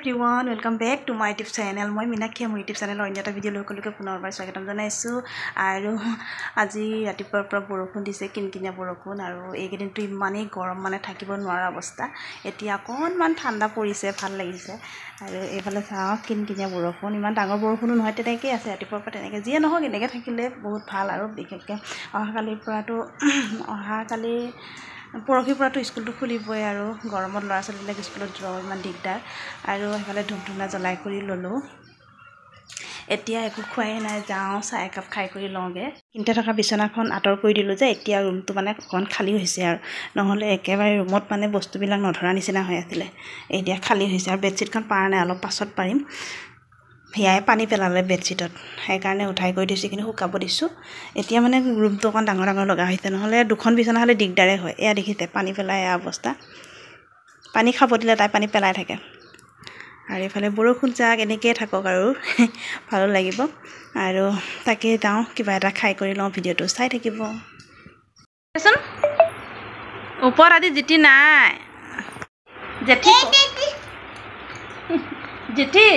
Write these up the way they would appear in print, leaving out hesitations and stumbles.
everyone, welcome back to my YouTube channel. মই মিনাক্ষী মোৰ YouTube channel অন্য এটা ভিডিও লৈ কলকে পুনৰবাৰ স্বাগতম জনাইছো আৰু আজি ৰাতিপুৱাৰ পৰা বৰষুণ দিছে কিনকিনিয়া বৰষুণ আৰু এইকেইদিনটো ইমানেই গৰম মানে থাকিব নোৱাৰা অৱস্থা এতিয়া অকনমান ঠাণ্ডা পৰিছে ভাল লাগিছে আৰু এইফালে চাও কিনকিনিয়া বৰষুণ ইমান ডাঙৰ বৰষুণো নহয় তেনেকৈ আছে ৰাতিপুৱাৰ পৰা তেনেকৈ যিয়ে নহওক এনেকৈ থাকিলে বহুত ভাল আৰু বিশেষকৈ অহাকালিৰ পৰাটো অহাকালি পৰহিৰ পৰাটো স্কুলটো খুলিবই আৰু গৰমত ল'ৰা ছোৱালীবিলাক স্কুলত যোৱা ইমান দিগদাৰ আৰু সেইফালে ধূপ-ধূনা জ্বলাই কৰি ল'লোঁ এতিয়া একো খোৱাই নাই যাওঁ চাহ একাপ খাই কৰি লওঁগে কিনতে থকা বিছনাখন আঁতৰ কৰি দিলোঁ যে এতিয়া ৰুমটো মানে অকণ খালী হৈছে আৰু নহ'লে একেবাৰে ৰুমত মানে বস্তুবিলাক নধৰা নিচিনা হৈ আছিলে এতিয়া খালী হৈছে আৰু বেডশ্বীটখন পাৰা নাই অলপ পাছত পাৰিম হিয়াই পানী পেলালে বেডশ্বীটত সেইকাৰণে উঠাই কৰি দিছোঁ কিন্তু শুকাব দিছোঁ এতিয়া মানে ৰুমটো অকণ ডাঙৰ ডাঙৰ লগা হৈছে নহ'লে দুখন বিছনা হ'লে দিগদাৰে হয় এয়া দেখিছে পানী পেলাই এয়া অৱস্থা পানী খাব দিলে তাই পানী পেলাই থাকে আৰু এইফালে বৰষুণ যাক এনেকৈ থাকক আৰু ভালো লাগিব আৰু তাকে যাওঁ কিবা এটা খাই কৰি লওঁ ভিডিঅ'টো চাই থাকিব ওপৰত আজি জিতি নাই জেঠি জেঠি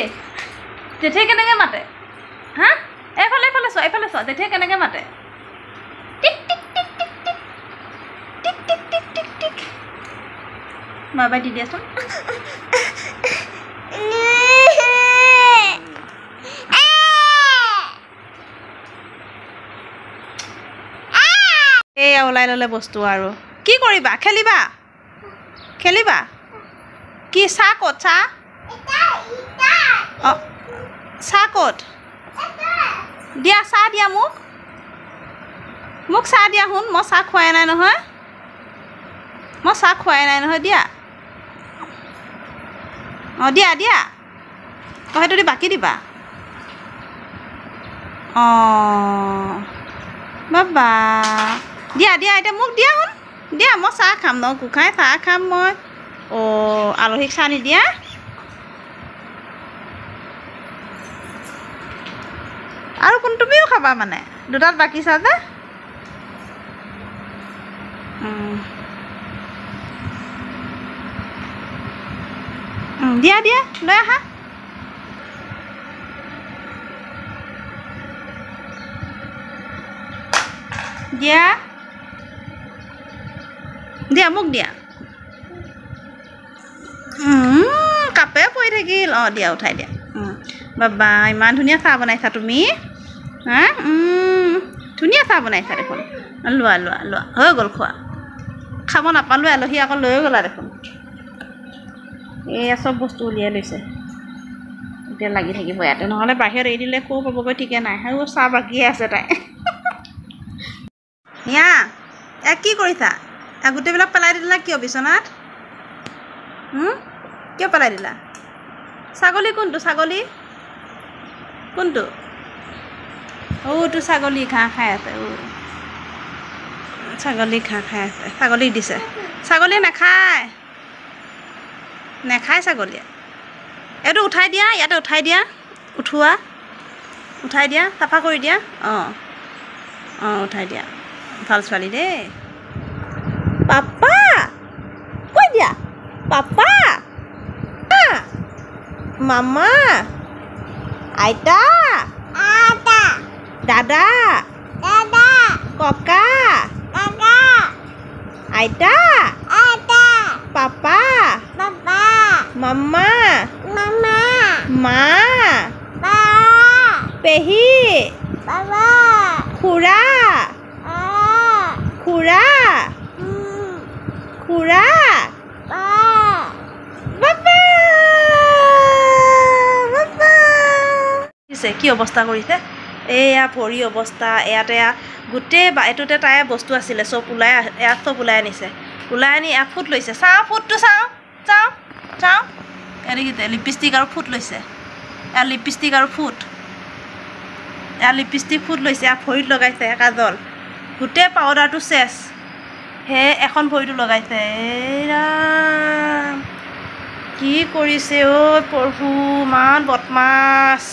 জেঠি কেনেকৈ মাতে হা এইফালে চোৱা জেঠিয়ে কেনেকৈ মাতে টিক টিক টিক টিক টিক টিক টিক টিক টিক টিক বাবাই দি দিয়াচোন এয়া ওলাই ল'লে বস্তু আৰু কি কৰিবা খেলিবা কি চাহ ক'ত চাহ অঁ চাহ ক'ত দিয়া চাহ দিয়া মোক চাহ দিয়া শুন মই চাহ খোৱাই নাই নহয় দিয়া অঁ দিয়া অঁ সেইটো দি বাকী দিবা অঁ বাবা দিয়া এতিয়া মোক দিয়া শুন দিয়া মই চাহ খাম ন গোসাঁই চাহ খাম মই অঁ আলহীক চাহ নিদিয়া আৰু কোন তুমিও খাবা মানে দুটাত বাকিছা যে দিয়া লৈ আহা দিয়া মোক দিয়া কাপে পৰি থাকিল অঁ দিয়া উঠাই দিয়া বাবা ইমান ধুনীয়া চাহ বনাইছা তুমি হা ধুনীয়া চাহ বনাইছা দেখোন লোৱা হৈ গ'ল খোৱা খাব নাপালোঁ আলহী আকৌ লৈ গ'লা দেখোন এয়া চব বস্তু উলিয়াই লৈছে এতিয়া লাগি থাকিব ইয়াতে নহ'লে বাহিৰত এৰি দিলে ক'ৰ পাবগৈ ঠিকে নাই আৰু চাহ বাকিয়ে আছে তাই ইয়া কি কৰিছা গোটেইবিলাক পেলাই দিলা কিয় বিচনাত কিয় পেলাই দিলা ছাগলী কোনটো তোৰ ছাগলী ঘাঁহ খাই আছে ছাগলী ঘাঁহ খাই আছে ছাগলীক দিছে ছাগলীয়ে নেখায় ছাগলীয়ে এইটো উঠাই দিয়া ইয়াতে উঠাই দিয়া উঠাই দিয়া চাফা কৰি দিয়া অঁ উঠাই দিয়া ভাল ছোৱালী দেই পাপা কৈ দিয়া পাপা মামা আইতা দাদা ককা আইতা পাপা মামা মা পেহী খুৰা কি অৱস্থা কৰিছে এয়া ভৰি অৱস্থা ইয়াতে গোটেই এইটোতে তাই বস্তু আছিলে চব ওলাই আনিছে ওলাই আনি ফুট লৈছে ফুটটো চাওঁ এৰিতে লিপষ্টিক আৰু ফুট লৈছে লিপষ্টিক আৰু ফুট ফুট লৈছে ভৰিত লগাইছে কাজল গোটেই পাউডাৰটো চেচ এখন ভৰিটো লগাইছে কি কৰিছে অ' প্ৰভু ইমান বদমাছ